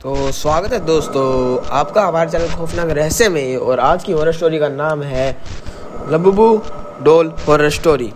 तो स्वागत है दोस्तों आपका हमारे चैनल खौफनाक रहस्य में। और आज की हॉरर स्टोरी का नाम है लबुबू डॉल हॉरर स्टोरी।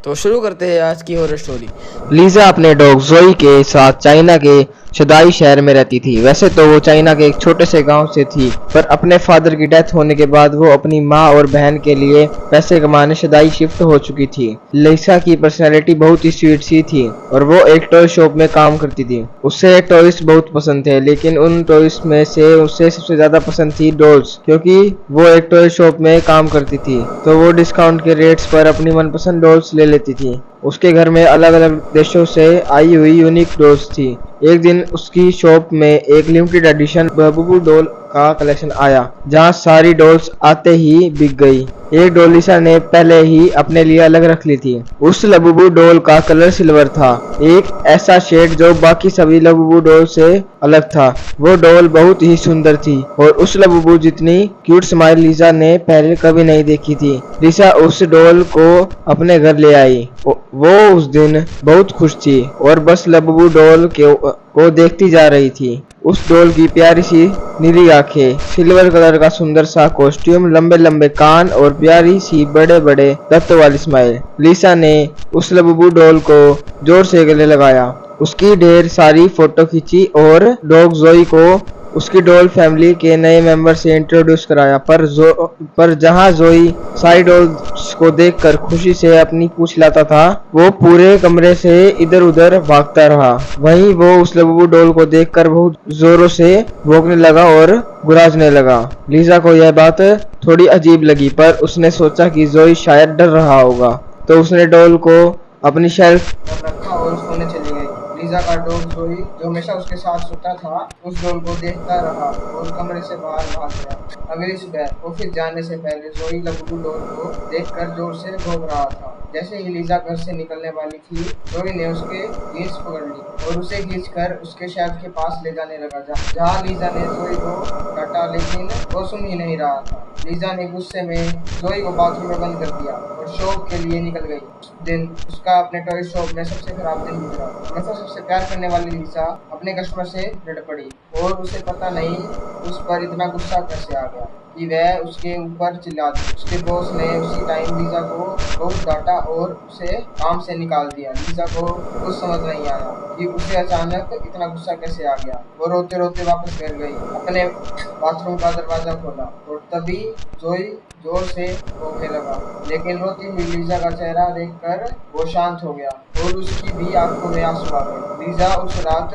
तो शुरू करते हैं आज की हॉरर स्टोरी। लीजा अपने डॉग जोई के साथ चाइना के शदाई शहर में रहती थी। वैसे तो वो चाइना के एक छोटे से गांव से थी, पर अपने फादर की डेथ होने के बाद वो अपनी माँ और बहन के लिए पैसे कमाने शदाई शिफ्ट हो चुकी थी। लीसा की पर्सनैलिटी बहुत ही स्वीट सी थी और वो एक टॉय शॉप में काम करती थी। उसे टॉयज बहुत पसंद थे, लेकिन उन टॉयज में से उसे सबसे ज्यादा पसंद थी डॉल्स। क्योंकि वो एक टॉय शॉप में काम करती थी तो वो डिस्काउंट के रेट्स पर अपनी मनपसंद डॉल्स ले लेती थी। उसके घर में अलग अलग देशों से आई हुई यूनिक डॉल्स थी। एक दिन उसकी शॉप में एक लिमिटेड एडिशन बबूबू डॉल का कलेक्शन आया, जहां सारी डॉल्स आते ही बिक गई। एक डॉल लीसा ने पहले ही अपने लिए अलग रख ली थी। उस लबूबू डॉल का कलर सिल्वर था, एक ऐसा शेड जो बाकी सभी लबूबू डॉल से अलग था। वो डॉल बहुत ही सुंदर थी और उस लबूबू जितनी क्यूट स्माइल लीसा ने पहले कभी नहीं देखी थी। लीसा उस डॉल को अपने घर ले आई। वो उस दिन बहुत खुश थी और बस लबूबू डॉल को देखती जा रही थी। उस डॉल की प्यारी सी नीली आंखें, सिल्वर कलर का सुंदर सा कॉस्ट्यूम, लंबे लंबे कान और प्यारी सी बड़े बड़े दांतों वाली स्माइल। लीसा ने उस लबूबू डॉल को जोर से गले लगाया, उसकी ढेर सारी फोटो खींची और डॉग जोई को उसकी डॉल फैमिली के नए मेंबर से इंट्रोड्यूस कराया। पर जहां जोई सारी डॉल्स को देखकर खुशी से अपनी पूंछ हिलाता था, वो पूरे कमरे से इधर उधर भागता रहा। वहीं वो उस लबूबू डॉल को देखकर बहुत जोरों से भौंकने लगा और गुराजने लगा। लीजा को यह बात थोड़ी अजीब लगी, पर उसने सोचा कि जोई शायद डर रहा होगा, तो उसने डॉल को अपनी शेल्फ पर रखा और सोने चली गई। लीजा का डॉग जोई, जो हमेशा उसके साथ सोता था, उस डॉल को देखता रहा और कमरे से बाहर भाग गया। अगली सुबह ऑफिस जाने से पहले जोई लबूबू डॉल को देखकर जोर से भौंक रहा था। जैसे ही लीजा घर से निकलने वाली थी, जोई ने उसके जींस पकड़ ली और उसे खींचकर उसके शेल्फ के पास ले जाने लगा, जहाँ लीजा ने जोई को डांटा, लेकिन वो सुन ही नहीं रहा था। लीजा ने गुस्से में जोई को बाथरूम में बंद कर दिया और शॉप के लिए निकल गई। दिन उसका अपने टॉय शॉप में सबसे खराब दिन गुजरा। हमेशा सबसे प्यार करने वाली लीसा अपने कस्टमर से लड़ पड़ी और उसे पता नहीं उस पर इतना गुस्सा कैसे आ गया कि वह उसके ऊपर चिल्ला दी। उसके बॉस ने उसी टाइम लीजा को बहुत डांटा और उसे काम से निकाल दिया। लीजा को कुछ समझ नहीं आया कि उसे अचानक इतना गुस्सा कैसे आ गया। वो रोते रोते वापस घर गई, अपने बाथरूम का दरवाजा खोला और तभी जोई जोर से रोने लगा। लेकिन रोती हुई लीजा का चेहरा देखकर वो शांत हो गया और उसकी भी आंखों में आंसू आ गए। लीजा उस रात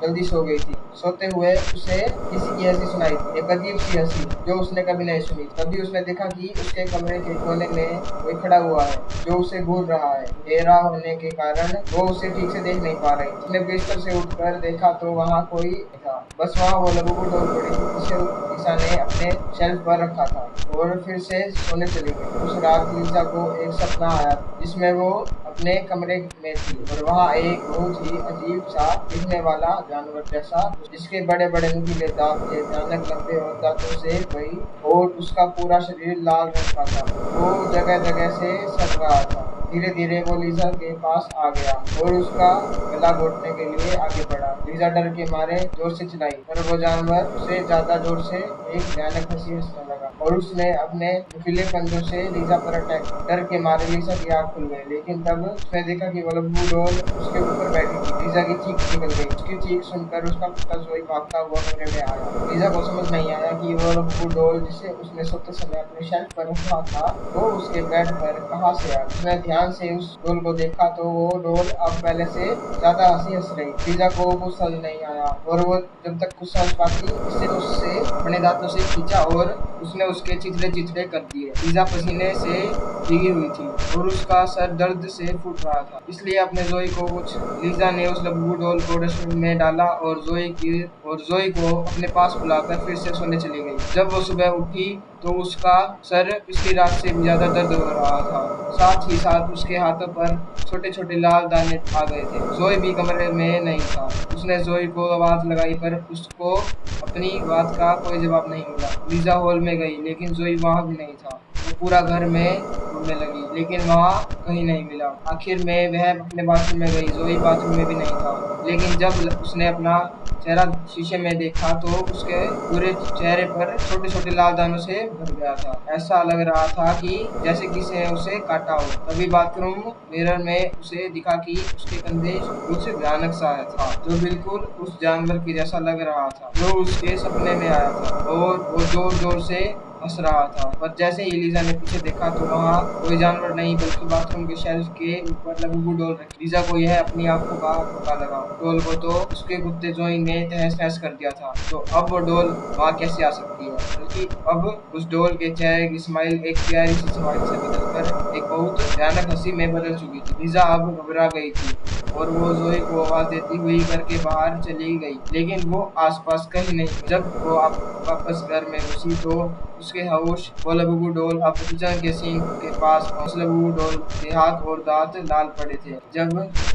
जल्दी सो गई थी। सोते हुए उसे किसी की हंसी सुनाई थी, एक अजीब सी हंसी जो उसने कभी नहीं सुनी। तभी उसने देखा कि उसके कमरे के कोने में कोई खड़ा हुआ है जो उसे घूर रहा है। अंधेरा होने के कारण वो उसे ठीक से देख नहीं पा रही। उसने बिस्तर से उठकर देखा तो वहाँ कोई नहीं था, बस वहाँ वो लबूबू डॉल पड़ी थी जिसे लीसा ने अपने शेल्फ पर रखा था और फिर से सोने चली गई। उस रात लीसा को एक सपना आया जिसमें वो अपने कमरे में थी और वहाँ एक बहुत ही अजीब सा दिखने वाला जानवर जैसा, जिसके बड़े बड़े नुकीले दांत थे, भयानक लंबे और दांतों से भरी, और उसका पूरा शरीर लाल रंग का था। वो जगह जगह से सड़ रहा था। धीरे धीरे वो लीजा के पास आ गया और उसका गला घोटने के लिए आगे बढ़ा। लीजा डर के मारे जोर से चिल्लाई, पर वो जानवर उसे ज्यादा जोर से एक भयानक हंसी हंसने लगा और उसने अपने नुकीले पंजों से लीजा पर अटैक। डर के मारे लीजा की आंख खुल गई, लेकिन तब उसने देखा कि वो लबूबू डॉल उसके ऊपर बैठी थी। लीजा की चीख निकल गई। उसकी चीख सुनकर उसका कुत्ता जोई भागता हुआ कमरे में आया। लीजा को समझ नहीं आया कि वो लबूबू डॉल जिसे उसने सोते समय अपने शेल्फ पर रखा था, वो उसके बेड पर कहाँ से आ। उसने ध्यान से उस डॉल को देखा तो वो डॉल अब पहले से ज्यादा हंसी हंस रही। लीजा को गुस्सा नहीं आया और वो जब तक गुस्सा हंस पाती इससे उससे अपने दांतों से खींचा और उसने उसके चिथड़े चिथड़े कर दिए। लीजा पसीने से भीगी हुई थी और उसका सर दर्द से फूट रहा था, इसलिए अपने जोई को कुछ। लीजा ने उस लबूबू डॉल को डस्टबिन में डाला और जोई को अपने पास बुलाकर फिर से सोने चली गई। जब वो सुबह उठी तो उसका सर पिछली रात से भी ज्यादा दर्द हो रहा था, साथ ही साथ उसके हाथों पर छोटे छोटे लाल दाने आ गए थे। जोई भी कमरे में नहीं था। उसने जोई को आवाज लगाई पर उसको अपनी बात का कोई जवाब नहीं मिला। लीजा हॉल में गई, लेकिन जोई वहाँ भी नहीं था। वो पूरा घर में ढूंढने लगी, लेकिन वहाँ कहीं नहीं मिला। आखिर में वह अपने बाथरूम में गई, जोई बाथरूम में भी नहीं था। लेकिन जब उसने अपना चेहरा शीशे में देखा तो उसके पूरे चेहरे पर छोटे छोटे लाल दानों से भर गया था। ऐसा लग रहा था कि जैसे किसी ने उसे काटा हो। तभी बाथरूम मिरर में उसे दिखा कि उसके कंधे कुछ भयानक सा था, जो बिल्कुल उस जानवर के जैसा लग रहा था जो उसके सपने में आया था, और वो जोर जोर से हंस रहा था। पर जैसे ही लीजा ने पीछे देखा तो वहाँ कोई जानवर नहीं बल्कि बाथरूम के शेल्फ के ऊपर लबुबू डॉल रखी। लीजा को यह अपनी आंखों का धोखा लगा। डॉल को तो उसके कुत्ते जोई ने तहस नहस कर दिया था, तो अब वो डॉल वहाँ कैसे आ सकती है। बल्कि अब उस डॉल के चेहरे की स्माइल एक प्यारी सी स्माइल से बदलकर एक बहुत भयानक हंसी में बदल चुकी थी। लीजा अब घबरा गई थी और वो जोई को आवाज देती हुई घर के बाहर चली गई, लेकिन वो आसपास कहीं नहीं। जब वो वापस घर में घुसी तो उसके होश वो लबुबू डॉल अब किचन के सिंक के पास पहुंच। लबुबू डॉल के हाथ और दांत लाल पड़े थे। जब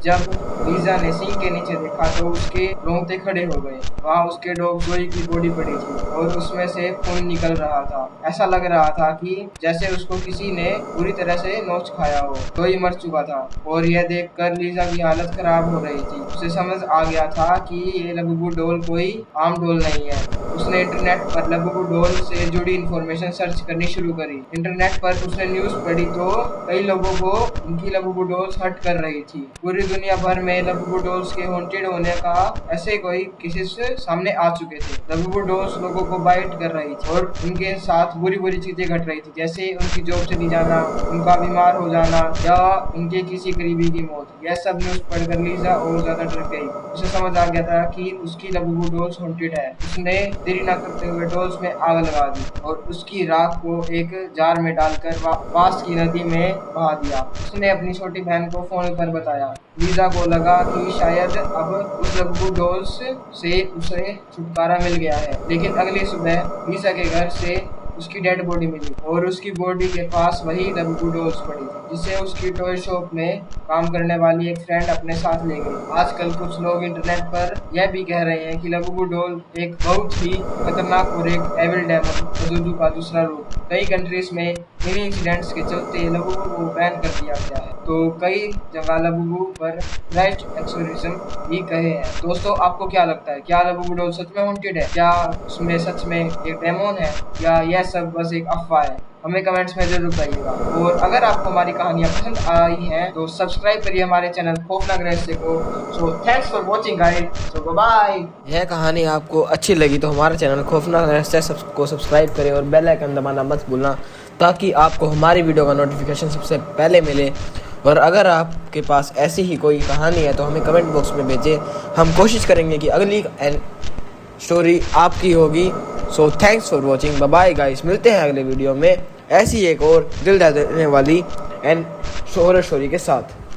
जब लीजा ने सिंक के नीचे देखा तो उसके रोंगटे खड़े हो गए। वहाँ उसके डॉग जोई की बॉडी पड़ी थी और उसमें से खून निकल रहा था। ऐसा लग रहा था कि जैसे उसको किसी ने पूरी तरह से नोच खाया हो। जोई मर चुका था और यह देखकर लीजा की हालत खराब हो रही थी। उसे समझ आ गया था कि ये लबुबू डॉल कोई आम डॉल नहीं है। उसने इंटरनेट पर लबुबू डॉल से जुड़ी इंफॉर्मेशन सर्च करनी शुरू करी। इंटरनेट पर उसने न्यूज़ पढ़ी तो कई लोगों को उनकी लबुबू डॉल्स हर्ट कर रही थी। पूरी दुनिया भर में लबुबू डॉल्स के हॉन्टेड होने का ऐसे कोई केसेस सामने आ चुके थे। लबुबू डॉल्स लोगों को बाइट कर रही थी और उनके साथ बुरी बुरी चीजें घट रही थी, जैसे उनकी जॉब चली जाना, उनका बीमार हो जाना या उनके किसी करीबी की मौत। यह सब न्यूज़ पढ़कर लीजा और ज्यादा डर गई। उसे समझ आ गया था कि उसकी लबुबू डॉल्स हॉन्टेड है। उसने देरी न करते हुए डॉल्स में आग लगा दी और उसकी राख को एक जार में डालकर पास की नदी में बहा दिया। उसने अपनी छोटी बहन को फोन पर बताया। लीजा को लगा कि शायद अब उस लबुबू डॉल्स से उसे छुटकारा मिल गया है, लेकिन अगली सुबह लीजा के घर से उसकी डेड बॉडी मिली और उसकी बॉडी के पास वही लबुबू डॉल्स पड़ी थी, जिसे उसकी टॉय शॉप में काम करने वाली एक फ्रेंड अपने साथ ले गई। आजकल कुछ लोग इंटरनेट पर यह भी कह रहे हैं कि लबुबू डॉल एक बहुत ही खतरनाक और एक एविल डेमन वजुदू का दूसरा रूप। कई कंट्रीज में इन्हीं इंसिडेंट्स के चलते लबुबू को बैन कर दिया गया है, तो कई जगह लबुबू पर राइट एक्सोरिज्म भी कहे हैं। दोस्तों, आपको क्या लगता है? क्या लबुबू डॉल सच में हॉन्टेड है? क्या उसमें सच में एक डेमन है या यह सब बस एक अफवाह है? हमें कमेंट्स में जरूर बताइएगा। और अगर आपको हमारी कहानियाँ पसंद आई हैं तो सब्सक्राइब करिए हमारे चैनल खौफनाक रहस्य को। So thanks for watching guys. So bye. यह कहानी आपको अच्छी लगी तो हमारे चैनल खौफनाक रहस्य को सब्सक्राइब करें और बेल आइकन दबाना मत भूलना, ताकि आपको हमारी वीडियो का नोटिफिकेशन सबसे पहले मिले। और अगर आपके पास ऐसी ही कोई कहानी है तो हमें कमेंट बॉक्स में भेजें। हम कोशिश करेंगे कि अगली स्टोरी आपकी होगी। So thanks for watching. Bye bye guys. मिलते हैं अगले वीडियो में ऐसी एक और दिल दहला देने वाली एंड हॉरर स्टोरी के साथ।